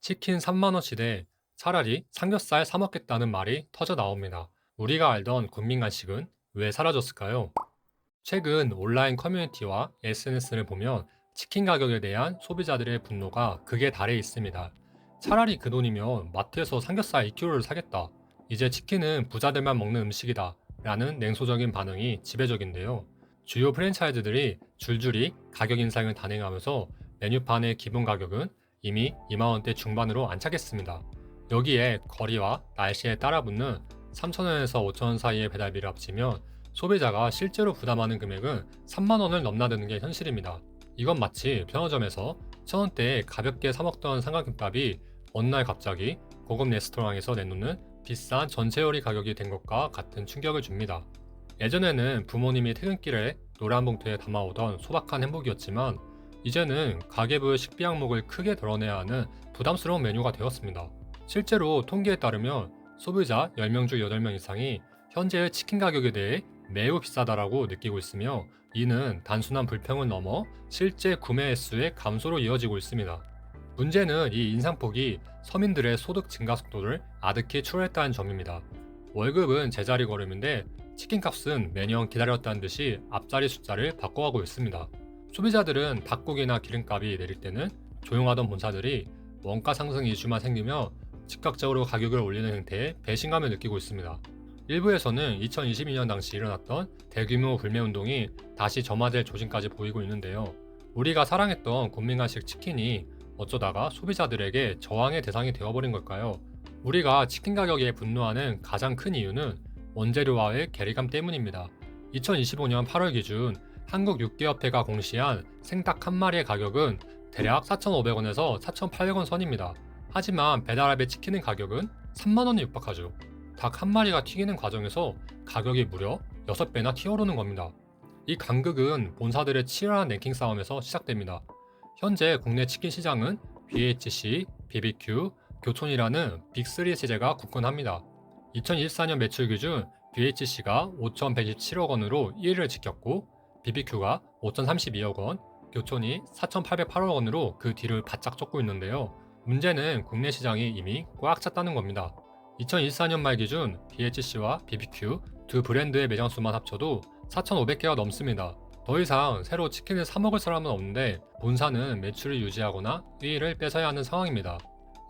치킨 3만 원치대 차라리 삼겹살 사 먹겠다는 말이 터져 나옵니다. 우리가 알던 국민 간식은 왜 사라졌을까요? 최근 온라인 커뮤니티와 SNS를 보면 치킨 가격에 대한 소비자들의 분노가 극에 달해 있습니다. 차라리 그 돈이면 마트에서 삼겹살 2kg를 사겠다. 이제 치킨은 부자들만 먹는 음식이다. 라는 냉소적인 반응이 지배적인데요. 주요 프랜차이즈들이 줄줄이 가격 인상을 단행하면서 메뉴판의 기본 가격은 이미 2만 원대 중반으로 안착했습니다. 여기에 거리와 날씨에 따라붙는 3,000원에서 5,000원 사이의 배달비를 합치면 소비자가 실제로 부담하는 금액은 3만 원을 넘나드는 게 현실입니다. 이건 마치 편의점에서 1,000원대에 가볍게 사 먹던 삼각김밥이 어느 날 갑자기 고급 레스토랑에서 내놓는 비싼 전체 요리 가격이 된 것과 같은 충격을 줍니다. 예전에는 부모님이 퇴근길에 노란 봉투에 담아오던 소박한 행복이었지만 이제는 가계부의 식비 항목을 크게 드러내야 하는 부담스러운 메뉴가 되었습니다. 실제로 통계에 따르면 소비자 10명 중 8명 이상이 현재의 치킨 가격에 대해 매우 비싸다라고 느끼고 있으며 이는 단순한 불평을 넘어 실제 구매 횟수의 감소로 이어지고 있습니다. 문제는 이 인상폭이 서민들의 소득 증가 속도를 아득히 초래했다는 점입니다. 월급은 제자리 걸음인데 치킨 값은 매년 기다렸다는 듯이 앞자리 숫자를 바꿔가고 있습니다. 소비자들은 닭고기나 기름값이 내릴 때는 조용하던 본사들이 원가 상승 이슈만 생기며 즉각적으로 가격을 올리는 행태에 배신감을 느끼고 있습니다. 일부에서는 2022년 당시 일어났던 대규모 불매운동이 다시 점화될 조짐까지 보이고 있는데요. 우리가 사랑했던 국민간식 치킨이 어쩌다가 소비자들에게 저항의 대상이 되어버린 걸까요? 우리가 치킨 가격에 분노하는 가장 큰 이유는 원재료와의 괴리감 때문입니다. 2025년 8월 기준 한국 육개협회가 공시한 생닭 한 마리의 가격은 대략 4,500원에서 4,800원 선입니다. 하지만 배달앱의 치킨의 가격은 3만 원에 육박하죠. 닭 한 마리가 튀기는 과정에서 가격이 무려 6배나 튀어오르는 겁니다. 이 간극은 본사들의 치열한 랭킹 싸움에서 시작됩니다. 현재 국내 치킨 시장은 BHC, BBQ, 교촌이라는 빅3 체제가 굳건합니다. 2024년 매출 기준 BHC가 5,127억 원으로 1위를 지켰고 BBQ가 5,032억 원, 교촌이 4,808억 원으로 그 뒤를 바짝 쫓고 있는데요. 문제는 국내 시장이 이미 꽉 찼다는 겁니다. 2024년 말 기준 BHC와 BBQ 두 브랜드의 매장 수만 합쳐도 4,500개가 넘습니다. 더 이상 새로 치킨을 사 먹을 사람은 없는데 본사는 매출을 유지하거나 이익을 뺏어야 하는 상황입니다.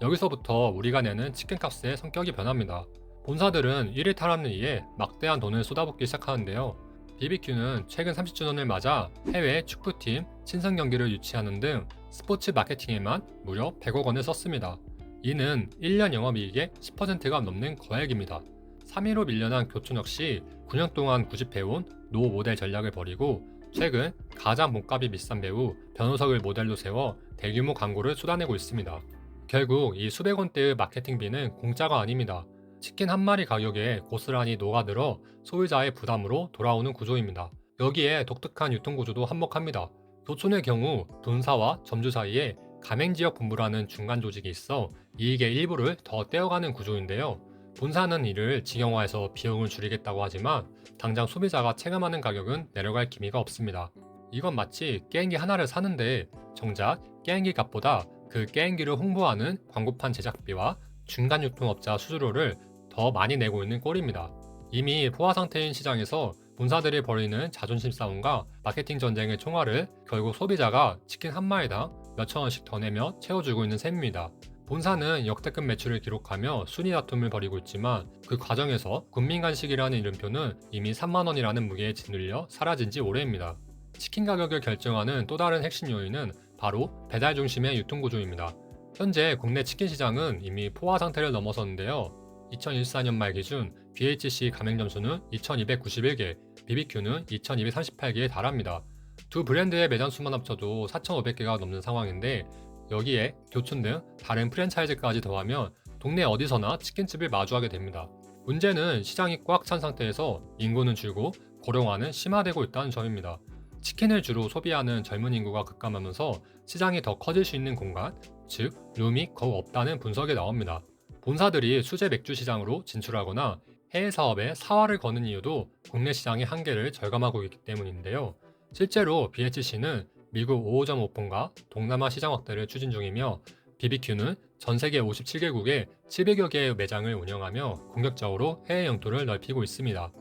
여기서부터 우리가 내는 치킨 값의 성격이 변합니다. 본사들은 1일 탈환을 위해 막대한 돈을 쏟아붓기 시작하는데요. BBQ는 최근 30주년을 맞아 해외 축구팀 친선 경기를 유치하는 등 스포츠 마케팅에만 무려 100억 원을 썼습니다. 이는 1년 영업이익의 10%가 넘는 거액입니다. 3위로 밀려난 교촌 역시 9년 동안 구집해온 노 모델 전략을 벌이고 최근 가장 몸값이 비싼 배우 변호석을 모델로 세워 대규모 광고를 쏟아내고 있습니다. 결국 이 수백 원대의 마케팅비는 공짜가 아닙니다. 치킨 한 마리 가격에 고스란히 녹아들어 소비자의 부담으로 돌아오는 구조입니다. 여기에 독특한 유통구조도 한몫합니다. 교촌의 경우 본사와 점주 사이에 가맹지역 본부라는 중간 조직이 있어 이익의 일부를 더 떼어가는 구조인데요. 본사는 이를 직영화해서 비용을 줄이겠다고 하지만 당장 소비자가 체감하는 가격은 내려갈 기미가 없습니다. 이건 마치 게임기 하나를 사는데 정작 게임기 값보다 그 게임기를 홍보하는 광고판 제작비와 중간 유통업자 수수료를 더 많이 내고 있는 꼴입니다. 이미 포화 상태인 시장에서 본사들이 벌이는 자존심 싸움과 마케팅 전쟁의 총알을 결국 소비자가 치킨 한 마리당 몇천 원씩 더 내며 채워주고 있는 셈입니다. 본사는 역대급 매출을 기록하며 순위 다툼을 벌이고 있지만 그 과정에서 국민간식이라는 이름표는 이미 3만 원이라는 무게에 짓눌려 사라진 지 오래입니다. 치킨 가격을 결정하는 또 다른 핵심 요인은 바로 배달 중심의 유통구조입니다. 현재 국내 치킨 시장은 이미 포화 상태를 넘어섰는데요. 2014년 말 기준 BHC 가맹점 수는 2291개, BBQ는 2238개에 달합니다. 두 브랜드의 매장 수만 합쳐도 4,500개가 넘는 상황인데 여기에 교촌 등 다른 프랜차이즈까지 더하면 동네 어디서나 치킨집을 마주하게 됩니다. 문제는 시장이 꽉 찬 상태에서 인구는 줄고 고령화는 심화되고 있다는 점입니다. 치킨을 주로 소비하는 젊은 인구가 급감하면서 시장이 더 커질 수 있는 공간, 즉 룸이 거의 없다는 분석이 나옵니다. 본사들이 수제 맥주 시장으로 진출하거나 해외 사업에 사활을 거는 이유도 국내 시장의 한계를 절감하고 있기 때문인데요. 실제로 BHC는 미국 5호점 오픈과 동남아 시장 확대를 추진 중이며 BBQ는 전 세계 57개국에 700여 개의 매장을 운영하며 공격적으로 해외 영토를 넓히고 있습니다.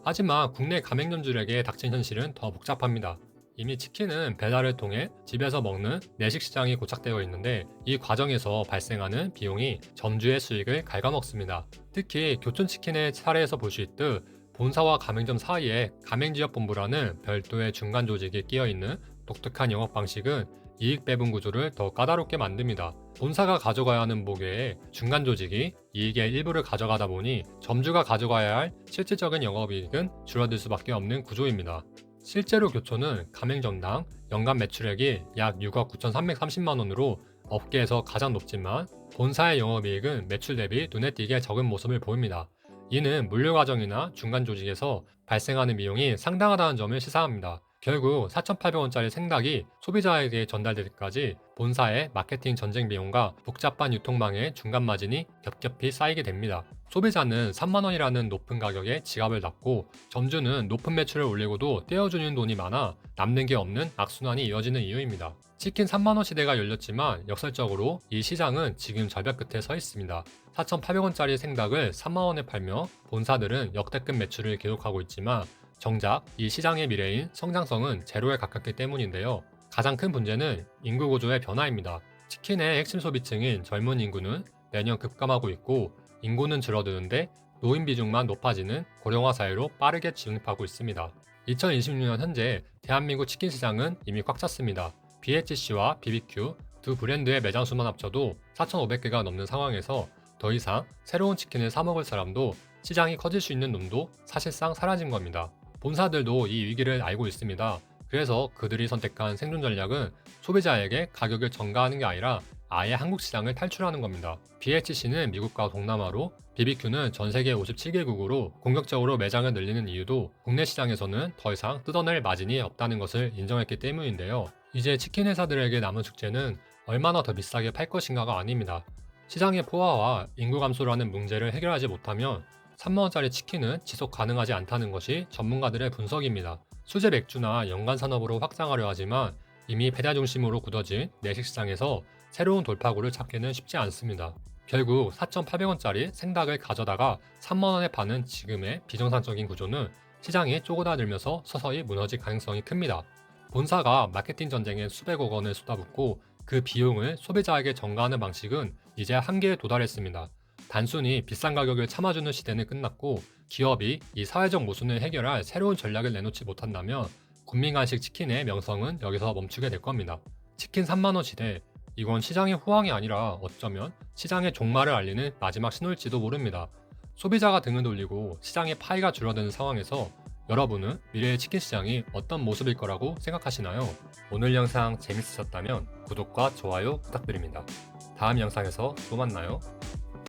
하지만 국내 가맹점주에게 닥친 현실은 더 복잡합니다. 이미 치킨은 배달을 통해 집에서 먹는 내식 시장이 고착되어 있는데 이 과정에서 발생하는 비용이 점주의 수익을 갉아먹습니다. 특히 교촌치킨의 사례에서 볼 수 있듯 본사와 가맹점 사이에 가맹지역본부라는 별도의 중간 조직이 끼어있는 독특한 영업 방식은 이익 배분 구조를 더 까다롭게 만듭니다. 본사가 가져가야 하는 목외에 중간 조직이 이익의 일부를 가져가다 보니 점주가 가져가야 할 실질적인 영업이익은 줄어들 수밖에 없는 구조입니다. 실제로 교촌은 가맹점당 연간 매출액이 약 6억 9,330만 원으로 업계에서 가장 높지만 본사의 영업이익은 매출 대비 눈에 띄게 적은 모습을 보입니다. 이는 물류 과정이나 중간 조직에서 발생하는 비용이 상당하다는 점을 시사합니다. 결국 4,800원짜리 생닭이 소비자에게 전달될 때까지 본사의 마케팅 전쟁 비용과 복잡한 유통망의 중간 마진이 겹겹이 쌓이게 됩니다. 소비자는 3만원이라는 높은 가격에 지갑을 닫고 점주는 높은 매출을 올리고도 떼어주는 돈이 많아 남는 게 없는 악순환이 이어지는 이유입니다. 치킨 3만원 시대가 열렸지만 역설적으로 이 시장은 지금 절벽 끝에 서 있습니다. 4,800원짜리 생닭을 3만원에 팔며 본사들은 역대급 매출을 기록하고 있지만 정작 이 시장의 미래인 성장성은 제로에 가깝기 때문인데요. 가장 큰 문제는 인구 구조의 변화입니다. 치킨의 핵심 소비층인 젊은 인구는 매년 급감하고 있고 인구는 줄어드는데 노인 비중만 높아지는 고령화 사회로 빠르게 진입하고 있습니다. 2026년 현재 대한민국 치킨 시장은 이미 꽉 찼습니다. BHC와 BBQ 두 브랜드의 매장 수만 합쳐도 4,500개가 넘는 상황에서 더 이상 새로운 치킨을 사 먹을 사람도 시장이 커질 수 있는 놈도 사실상 사라진 겁니다. 본사들도 이 위기를 알고 있습니다. 그래서 그들이 선택한 생존 전략은 소비자에게 가격을 전가하는 게 아니라 아예 한국 시장을 탈출하는 겁니다. BHC는 미국과 동남아로, BBQ는 전 세계 57개국으로 공격적으로 매장을 늘리는 이유도 국내 시장에서는 더 이상 뜯어낼 마진이 없다는 것을 인정했기 때문인데요. 이제 치킨 회사들에게 남은 숙제는 얼마나 더 비싸게 팔 것인가가 아닙니다. 시장의 포화와 인구 감소라는 문제를 해결하지 못하면 3만원짜리 치킨은 지속 가능하지 않다는 것이 전문가들의 분석입니다. 수제 맥주나 연간 산업으로 확장하려 하지만 이미 배달 중심으로 굳어진 내식 시장에서 새로운 돌파구를 찾기는 쉽지 않습니다. 결국 4,800원짜리 생닭을 가져다가 3만원에 파는 지금의 비정상적인 구조는 시장이 쪼그라들면서 서서히 무너질 가능성이 큽니다. 본사가 마케팅 전쟁에 수백억 원을 쏟아붓고 그 비용을 소비자에게 전가하는 방식은 이제 한계에 도달했습니다. 단순히 비싼 가격을 참아주는 시대는 끝났고 기업이 이 사회적 모순을 해결할 새로운 전략을 내놓지 못한다면 국민간식 치킨의 명성은 여기서 멈추게 될 겁니다. 치킨 3만원 시대, 이건 시장의 호황이 아니라 어쩌면 시장의 종말을 알리는 마지막 신호일지도 모릅니다. 소비자가 등을 돌리고 시장의 파이가 줄어드는 상황에서 여러분은 미래의 치킨 시장이 어떤 모습일 거라고 생각하시나요? 오늘 영상 재밌으셨다면 구독과 좋아요 부탁드립니다. 다음 영상에서 또 만나요.